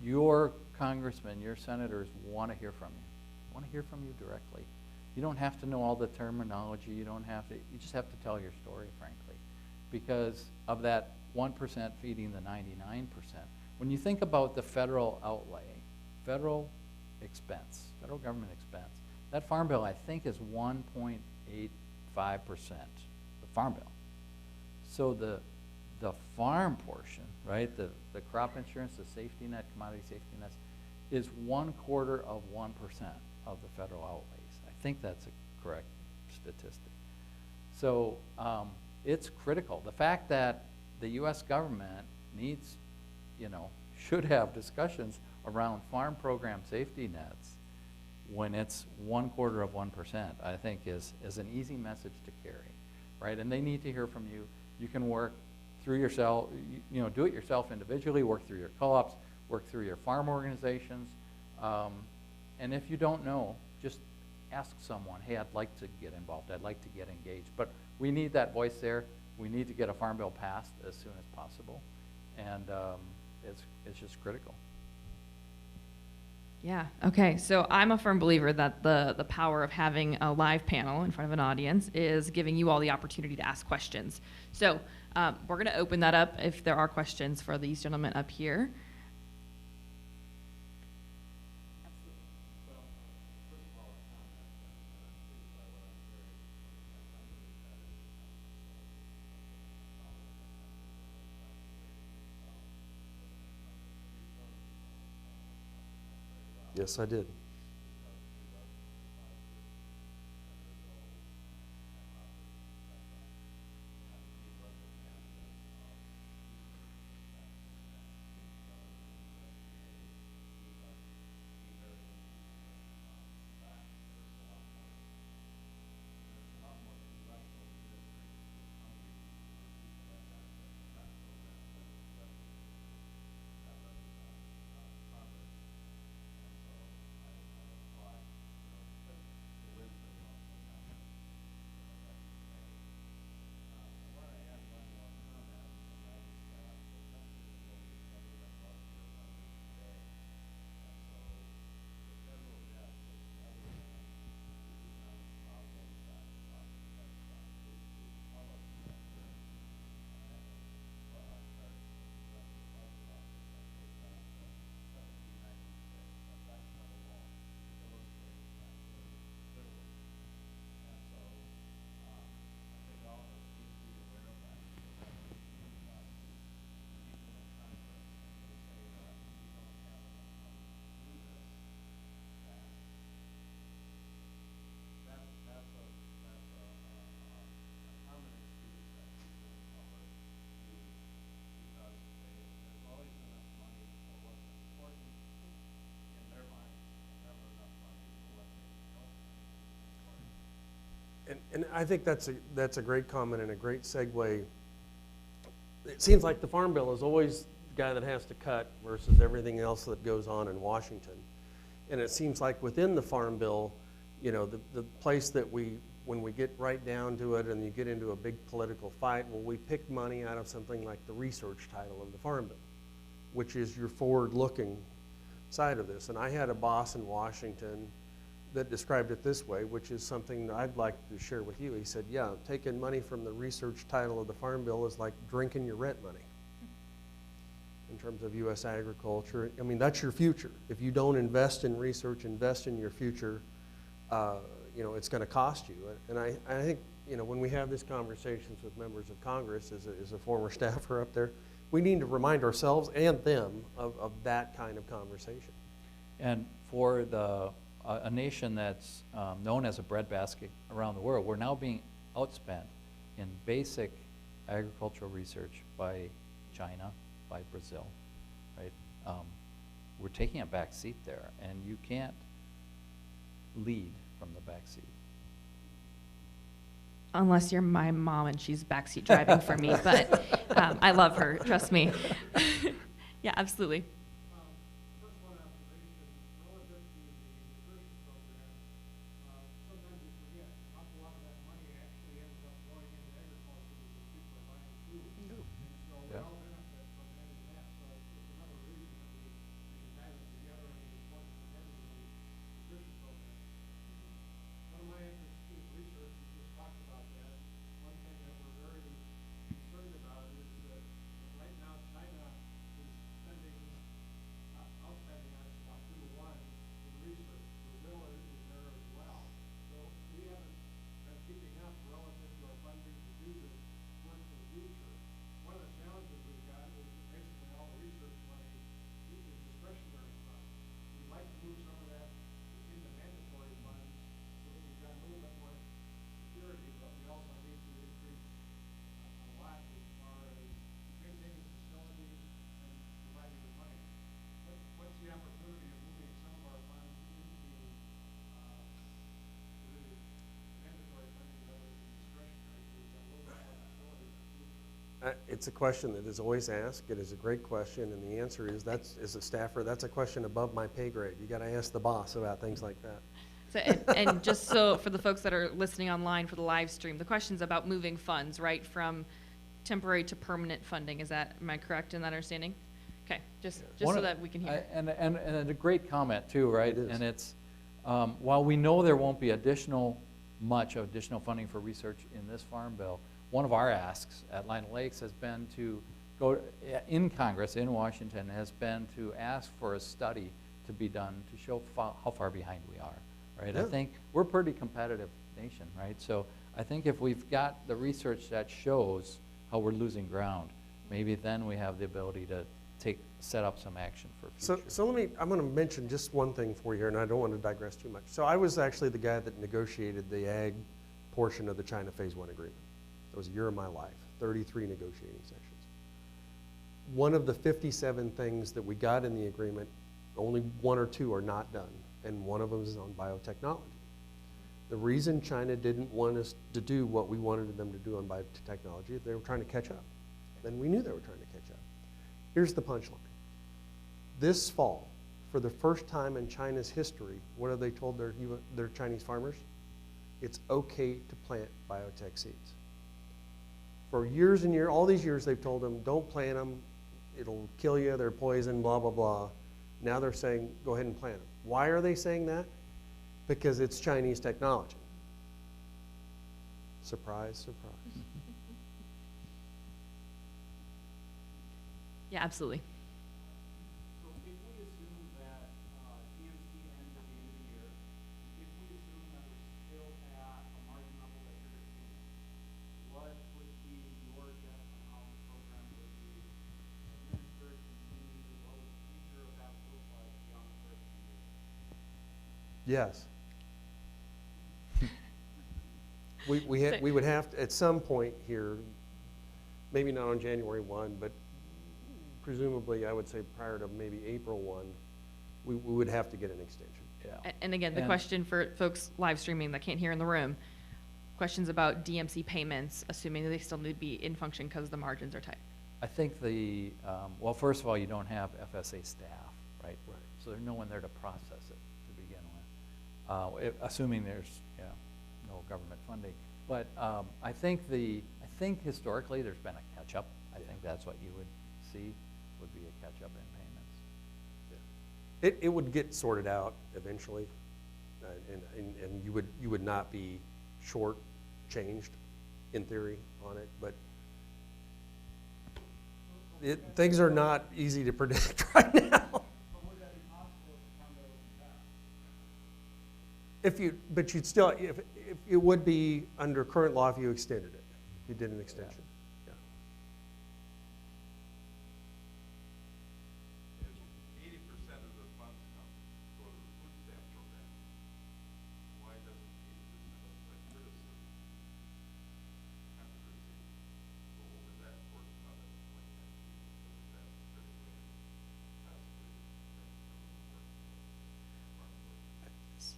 your congressmen, your senators want to hear from you. Want to hear from you directly. You don't have to know all the terminology. You just have to tell your story, frankly. Because of that 1% feeding the 99%, when you think about the federal outlay, federal expense, federal government expense, that farm bill, I think, is 1.85%, the farm bill. So the farm portion, right, the crop insurance, the safety net, commodity safety nets, is 1/4 of 1% of the federal outlays. I think that's a correct statistic. So it's critical. The fact that the U.S. government needs, should have discussions around farm program safety nets when it's 1/4 of 1%, I think is an easy message to carry, right? And they need to hear from you. You can work through yourself, do it yourself individually, work through your co-ops, work through your farm organizations. And if you don't know, just ask someone, hey, I'd like to get involved, I'd like to get engaged. But we need that voice there. We need to get a farm bill passed as soon as possible. And it's just critical. Yeah, okay, so I'm a firm believer that the power of having a live panel in front of an audience is giving you all the opportunity to ask questions. So we're gonna open that up if there are questions for these gentlemen up here. Yes, I did. And I think that's a great comment and a great segue. It seems like the Farm Bill is always the guy that has to cut versus everything else that goes on in Washington. And it seems like within the Farm Bill, the place that when we get right down to it and you get into a big political fight, well, we pick money out of something like the research title of the Farm Bill, which is your forward-looking side of this. And I had a boss in Washington that described it this way, which is something that I'd like to share with you. He said, yeah, taking money from the research title of the Farm Bill is like drinking your rent money in terms of U.S. agriculture. I mean, that's your future. If you don't invest in research, invest in your future, it's going to cost you. And I think, when we have these conversations with members of Congress, as a former staffer up there, we need to remind ourselves and them of that kind of conversation. And for a nation that's known as a breadbasket around the world, we're now being outspent in basic agricultural research by China, by Brazil, right? We're taking a back seat there, and you can't lead from the back seat. Unless you're my mom and she's backseat driving for me, but I love her, trust me. Yeah, absolutely. First one observation, relative to the nutrition program, sometimes we forget, an awful lot of that money actually ends up going into agriculture because people are buying food. And so we all benefit from having that, so it's another reason that we can tie them together and the importance of having the nutrition program. One of my interests is research, we just talked about that. One thing that we're very concerned about is that right now China is spending It's a question that is always asked. It is a great question, and the answer is, as a staffer, that's a question above my pay grade. You gotta ask the boss about things like that. So, and just so for the folks that are listening online for the live stream, the question's about moving funds, right, from temporary to permanent funding. Am I correct in that understanding? Okay, just One so of- that we can hear. And a great comment too, right? It is. And it's, while we know there won't be much additional funding for research in this farm bill, one of our asks at Lino Lakes has been to go, in Congress, in Washington, has been to ask for a study to be done to show how far behind we are, right? I Yeah. think we're a pretty competitive nation, right? So I think if we've got the research that shows how we're losing ground, maybe then we have the ability to set up some action for future. So I'm gonna mention just one thing for you here, and I don't want to digress too much. So I was actually the guy that negotiated the ag portion of the China Phase 1 agreement. It was a year of my life, 33 negotiating sessions. One of the 57 things that we got in the agreement, only 1 or 2 are not done, and one of them is on biotechnology. The reason China didn't want us to do what we wanted them to do on biotechnology, they were trying to catch up. And we knew they were trying to catch up. Here's the punchline. This fall, for the first time in China's history, what have they told their Chinese farmers? It's okay to plant biotech seeds. For years and years, all these years, they've told them, don't plant them, it'll kill you, they're poison, blah, blah, blah. Now they're saying, go ahead and plant them. Why are they saying that? Because it's Chinese technology. Surprise, surprise. Yeah, absolutely. So if we assume that DMC ends at the end of the year, if we assume that we're still at a margin level that you're seeing, what would be your guess on how the program would be administered, continued, what would the future of that look like beyond the first 2 years? Yes. We would have to, at some point here, maybe not on January 1, but presumably, I would say prior to maybe April 1, we would have to get an extension. Yeah. And again, the And- question for folks live streaming that can't hear in the room, questions about DMC payments, assuming that they still need to be in function because the margins are tight. I think well, first of all, you don't have FSA staff, right? Right. So there's no one there to process it to begin with, assuming there's no government funding. But I think historically there's been a catch-up. I think that's what you would see would be a catch-up in payments. It would get sorted out eventually, and you would not be short-changed in theory on it, but things are not easy to predict right now. But would that be possible if the Farm Bill wasn't passed? But you'd still, if it would be under current law if you extended it, if you did an extension. Yeah. 80% of the funds go to the food stamp program. Why doesn't 80% of the criticism, controversy, go over that portion of it, like that, because that's critically and possibly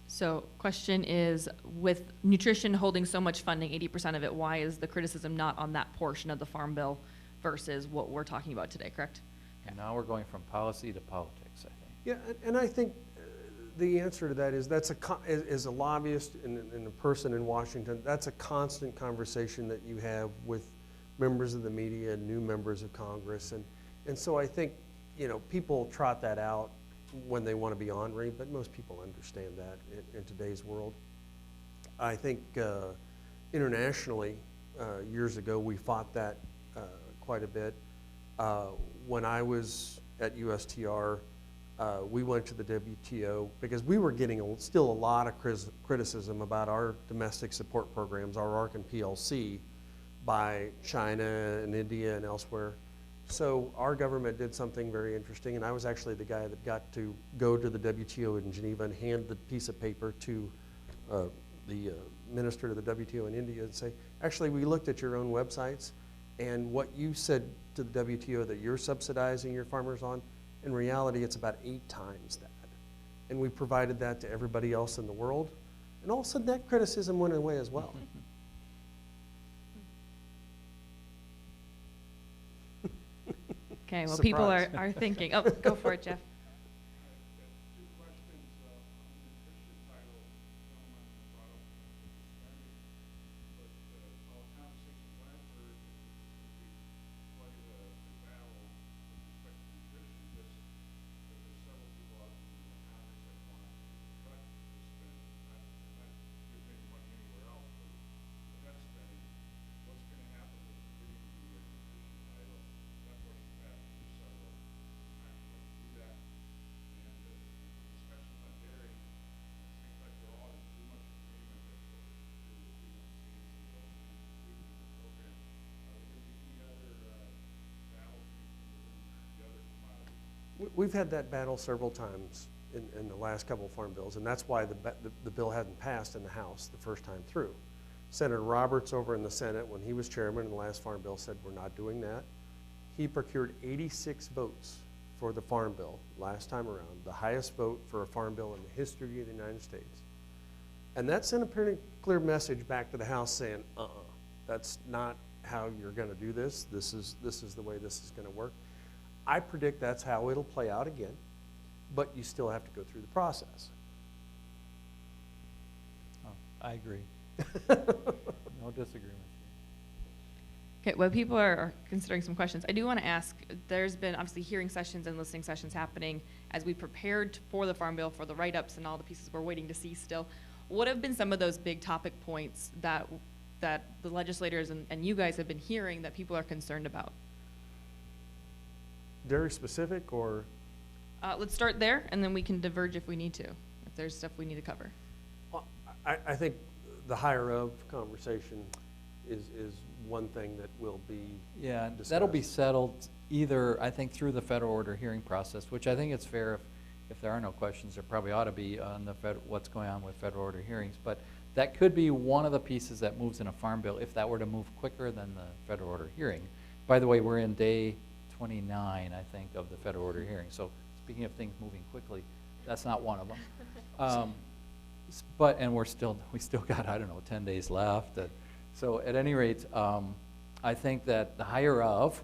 So question is, with nutrition holding so much funding, 80% of it, why is the criticism not on that portion of the Farm Bill versus what we're talking about today, correct? And now we're going from policy to politics, I think. Yeah, and I think the answer to that is as a lobbyist and a person in Washington, that's a constant conversation that you have with members of the media and new members of Congress. And so I think, people trot that out when they want to be ornery, but most people understand that in today's world. I think internationally, years ago, we fought that quite a bit. When I was at USTR, we went to the WTO because we were getting still a lot of criticism about our domestic support programs, our ARC and PLC, by China and India and elsewhere. So our government did something very interesting, and I was actually the guy that got to go to the WTO in Geneva and hand the piece of paper to the minister to the WTO in India and say, actually, we looked at your own websites, and what you said to the WTO that you're subsidizing your farmers on, in reality, it's about 8 times that. And we provided that to everybody else in the world, and all of a sudden that criticism went away as well. Okay, well, people Surprise. are thinking. Oh, go for it, Jeff. Two questions, on the nutrition title, gentleman brought up spending, but, all the conversations I've heard, it would be quite a battle with respect to nutrition, just that there's several people out in the Congress that want to cut the spending, not give any money anywhere else, but cut spending. What's gonna happen with getting the nutrition title? That pushed back for several times, let's do that. And discussions on dairy, it seems like we're all in too much agreement as to what we should do with B1Cs and those things in the program. Are there gonna be any other battles within the other commodities? We've had that battle several times in the last couple of farm bills, and that's why the bill hadn't passed in the House the first time through. Senator Roberts over in the Senate, when he was chairman in the last farm bill, said we're not doing that. He procured 86 votes for the farm bill last time around, the highest vote for a farm bill in the history of the United States. And that sent a pretty clear message back to the House saying, that's not how you're gonna do this. This is the way this is gonna work. I predict that's how it'll play out again, but you still have to go through the process. Oh, I agree. No disagreements. Okay, well, people are considering some questions. I do want to ask, there's been obviously hearing sessions and listening sessions happening as we prepared for the Farm Bill, for the write-ups and all the pieces we're waiting to see still. What have been some of those big topic points that the legislators and you guys have been hearing that people are concerned about? Dairy specific or? Let's start there, and then we can diverge if we need to, if there's stuff we need to cover. I think the higher of conversation is one thing that will be Yeah, discussed. that'll be settled either, I think, through the federal order hearing process, which I think it's fair if there are no questions, there probably ought to be on the what's going on with federal order hearings. But that could be one of the pieces that moves in a farm bill if that were to move quicker than the federal order hearing. By the way, we're in day 29, I think, of the federal order hearing. So speaking of things moving quickly, that's not one of them. And we still got, I don't know, 10 days left. So at any rate, I think that the higher of,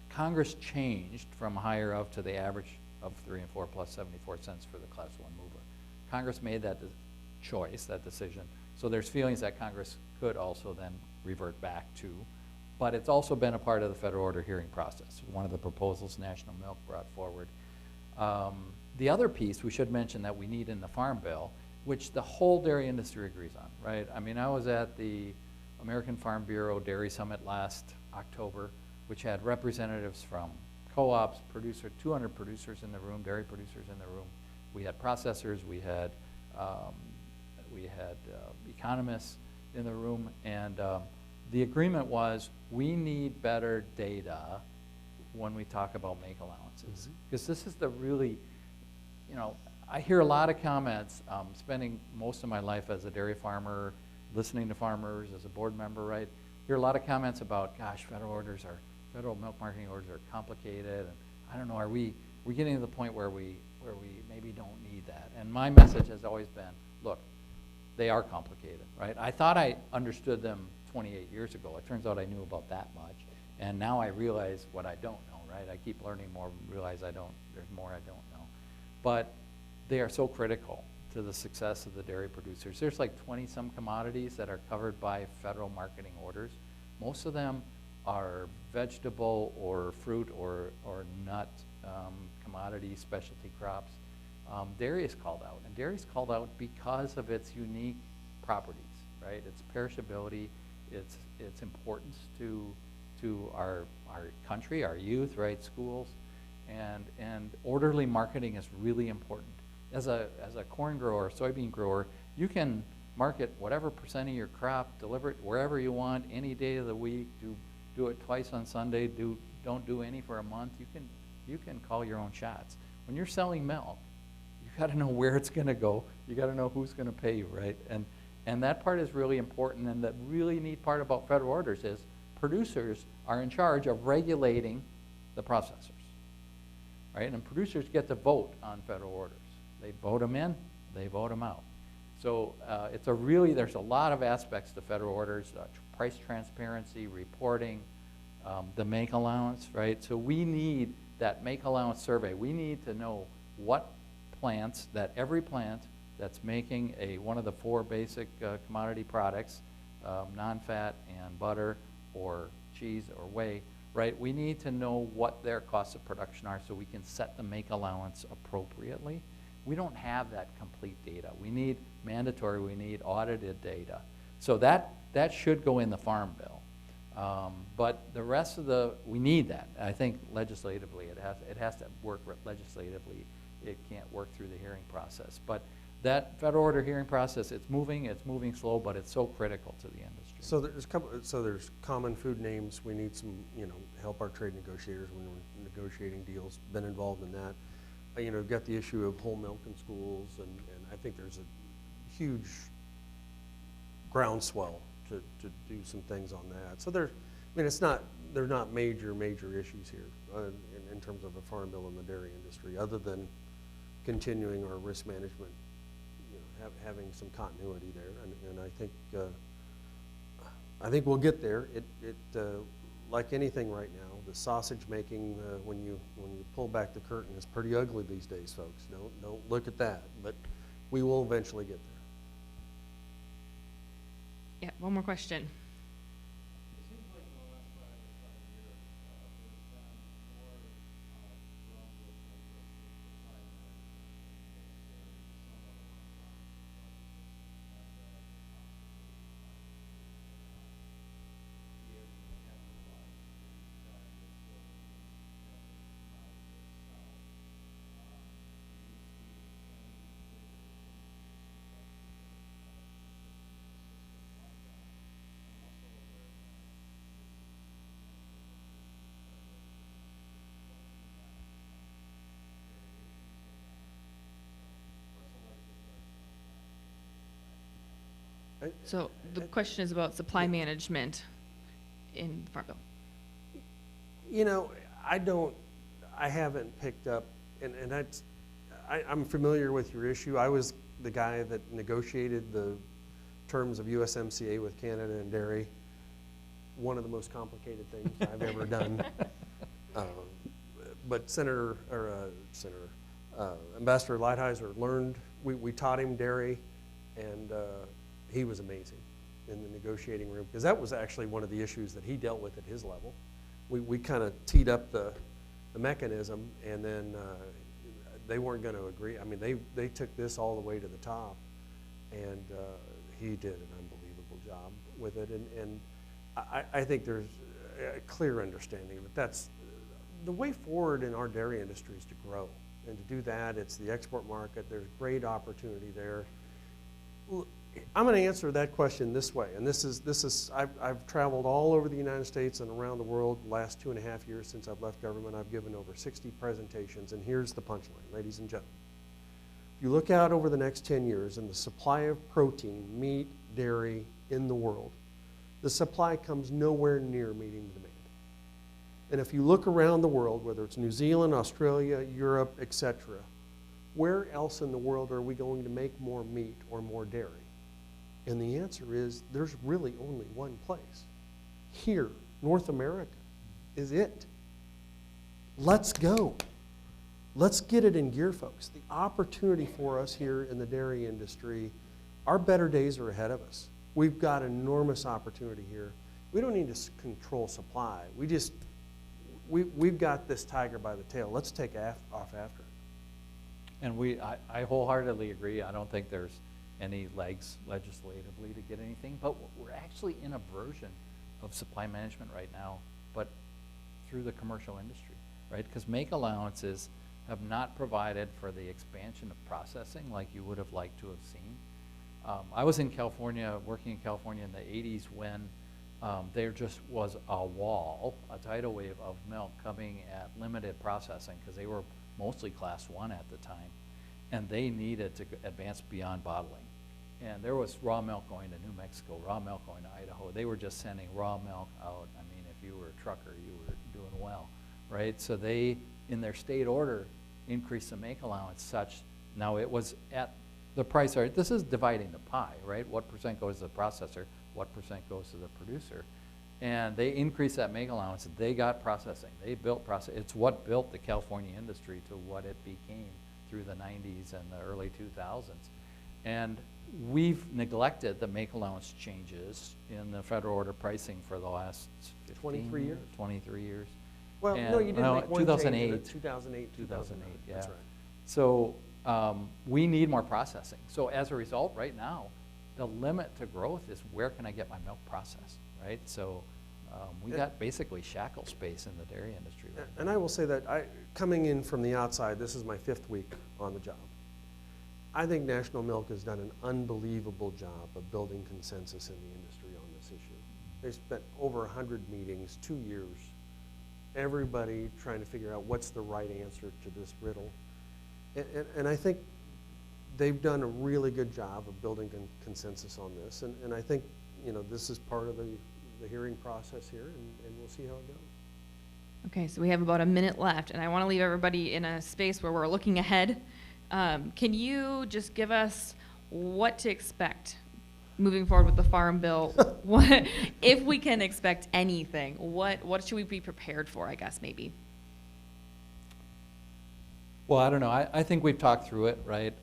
Congress changed from higher of to the average of 3 and 4 plus 74 cents for the class 1 mover. Congress made that choice, that decision. So there's feelings that Congress could also then revert back to. But it's also been a part of the federal order hearing process. One of the proposals National Milk brought forward. The other piece we should mention that we need in the Farm Bill, which the whole dairy industry agrees on, right? I mean, I was at the American Farm Bureau Dairy Summit last October, which had representatives from co-ops, 200 producers in the room, dairy producers in the room. We had processors, we had economists in the room, and the agreement was we need better data when we talk about make allowances. Because this is the really, you know, I hear a lot of comments, spending most of my life as a dairy farmer, listening to farmers, as a board member, right? Hear a lot of comments about, gosh, federal milk marketing orders are complicated, and I don't know, we're getting to the point where we maybe don't need that. And my message has always been, look, they are complicated, right? I thought I understood them 28 years ago. It turns out I knew about that much. And now I realize what I don't know, right? I keep learning more, realize there's more I don't know. But they are so critical to the success of the dairy producers. There's like 20-some commodities that are covered by federal marketing orders. Most of them are vegetable or fruit or nut commodities, specialty crops. Dairy is called out, and dairy is called out because of its unique properties, right? Its perishability, its importance to our country, our youth, right? Schools, and orderly marketing is really important. As a corn grower, soybean grower, you can market whatever percent of your crop, deliver it wherever you want, any day of the week. Do it twice on Sunday. Don't do any for a month. You can call your own shots. When you're selling milk, you got to know where it's going to go. You got to know who's going to pay you, right? And that part is really important. And the really neat part about federal orders is producers are in charge of regulating the processors, right? And producers get to vote on federal orders. They vote them in, they vote them out. So there's a lot of aspects to federal orders, price transparency, reporting, the make allowance, right? So we need that make allowance survey. We need to know what plants, that every plant that's making one of the 4 basic commodity products, non-fat and butter or cheese or whey, right? We need to know what their costs of production are so we can set the make allowance appropriately. We don't have that complete data. We need mandatory, we need audited data. So that should go in the Farm Bill. But the rest of we need that. I think legislatively, it has to work legislatively. It can't work through the hearing process. But that federal order hearing process, it's moving slow, but it's so critical to the industry. So there's common food names. We need some, help our trade negotiators when we're negotiating deals. Been involved in that. We've got the issue of whole milk in schools, and I think there's a huge groundswell to do some things on that. So they're not major issues here in terms of a farm bill in the dairy industry, other than continuing our risk management, having some continuity there, and I think we'll get there. It like anything right now, the sausage making when you pull back the curtain is pretty ugly these days, folks. Don't look at that, but we will eventually get there. Yeah, one more question. It seems like in the last 5 years, there's been more growth with interest in supply So the question is about supply management in the Farm Bill. I haven't picked up, and I'm familiar with your issue. I was the guy that negotiated the terms of USMCA with Canada and dairy. One of the most complicated things I've ever done. But Ambassador Lighthizer learned, we taught him dairy, and he was amazing in the negotiating room, because that was actually one of the issues that he dealt with at his level. We kind of teed up the mechanism, and then they weren't going to agree. I mean, they took this all the way to the top, and he did an unbelievable job with it. And I think there's a clear understanding that that's the way forward in our dairy industry is to grow. And to do that, it's the export market. There's great opportunity there. I'm going to answer that question this way, and I've traveled all over the United States and around the world the last 2.5 years since I've left government. I've given over 60 presentations, and here's the punchline, ladies and gentlemen. If you look out over the next 10 years and the supply of protein, meat, dairy in the world, the supply comes nowhere near meeting the demand. And if you look around the world, whether it's New Zealand, Australia, Europe, etc., where else in the world are we going to make more meat or more dairy? And the answer is there's really only one place. Here, North America is it. Let's go. Let's get it in gear, folks. The opportunity for us here in the dairy industry, our better days are ahead of us. We've got enormous opportunity here. We don't need to control supply. We've got this tiger by the tail. Let's take off after it. And I wholeheartedly agree. I don't think there's any legs legislatively to get anything, but we're actually in a version of supply management right now, but through the commercial industry, right? Because make allowances have not provided for the expansion of processing like you would have liked to have seen. I was in California, working in California in the 80s when there just was a wall, a tidal wave of milk coming at limited processing, because they were mostly class 1 at the time, and they needed to advance beyond bottling. And there was raw milk going to New Mexico, raw milk going to Idaho. They were just sending raw milk out. I mean, if you were a trucker, you were doing well, right? So they, in their state order, increased the make allowance such, now it was at the price, this is dividing the pie, right? What percent goes to the processor, what percent goes to the producer. And they increased that make allowance, they got processing, they built process. It's what built the California industry to what it became through the 90s and the early 2000s. And we've neglected the make allowance changes in the federal order pricing for the last 23 years? 23 years. Well, And, no, you did well, make one change in 2008. 2008, 2009. yeah. That's right. So we need more processing. So as a result, right now, the limit to growth is where can I get my milk processed, right? So we got basically shackle space in the dairy industry right now. And I will say that coming in from the outside, this is my 5th week on the job. I think National Milk has done an unbelievable job of building consensus in the industry on this issue. They spent over 100 meetings, 2 years, everybody trying to figure out what's the right answer to this riddle. And I think they've done a really good job of building consensus on this. And I think, you know, this is part of the hearing process here, and we'll see how it goes. Okay, so we have about a minute left, and I want to leave everybody in a space where we're looking ahead. Can you just give us what to expect moving forward with the Farm Bill? What, if we can expect anything, what should we be prepared for, I guess, maybe? Well, I don't know. I think we've talked through it, right?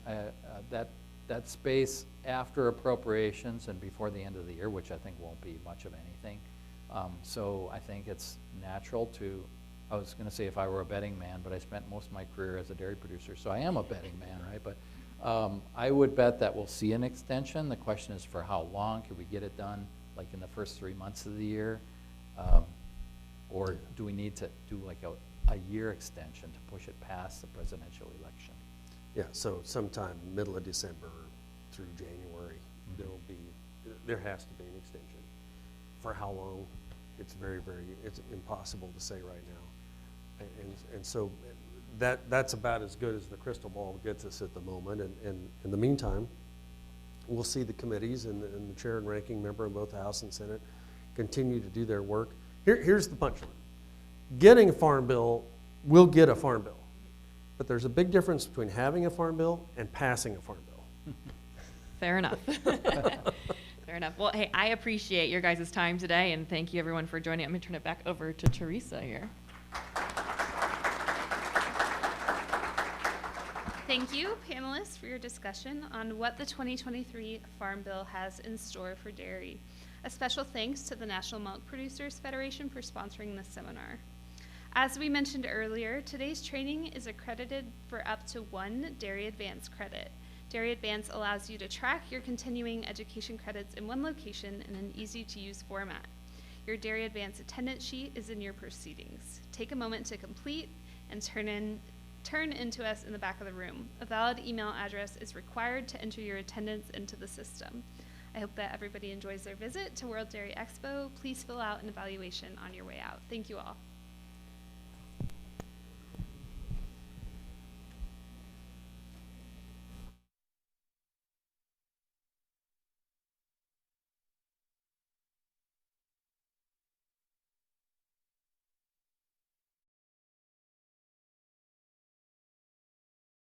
That space after appropriations and before the end of the year, which I think won't be much of anything. So I think it's natural to, I was going to say if I were a betting man, but I spent most of my career as a dairy producer, so I am a betting man, right? But I would bet that we'll see an extension. The question is for how long? Could we get it done like in the first 3 months of the year? Or do we need to do like a year extension to push it past the presidential election? Yeah, so sometime middle of December through January, there has to be an extension. For how long, it's it's impossible to say right now. And so that's about as good as the crystal ball gets us at the moment. And in the meantime, we'll see the committees and the chair and ranking member of both the House and Senate continue to do their work. Here's the punchline. Getting a farm bill, we'll get a farm bill. But there's a big difference between having a farm bill and passing a farm bill. Fair enough. Fair enough. Well, hey, I appreciate your guys' time today, and thank you everyone for joining. I'm going to turn it back over to Teresa here. Thank you, panelists, for your discussion on what the 2023 Farm Bill has in store for dairy. A special thanks to the National Milk Producers Federation for sponsoring this seminar. As we mentioned earlier, today's training is accredited for up to 1 Dairy Advance credit. Dairy Advance allows you to track your continuing education credits in one location in an easy-to-use format. Your Dairy Advance attendance sheet is in your proceedings. Take a moment to complete and turn into us in the back of the room. A valid email address is required to enter your attendance into the system. I hope that everybody enjoys their visit to World Dairy Expo. Please fill out an evaluation on your way out. Thank you all.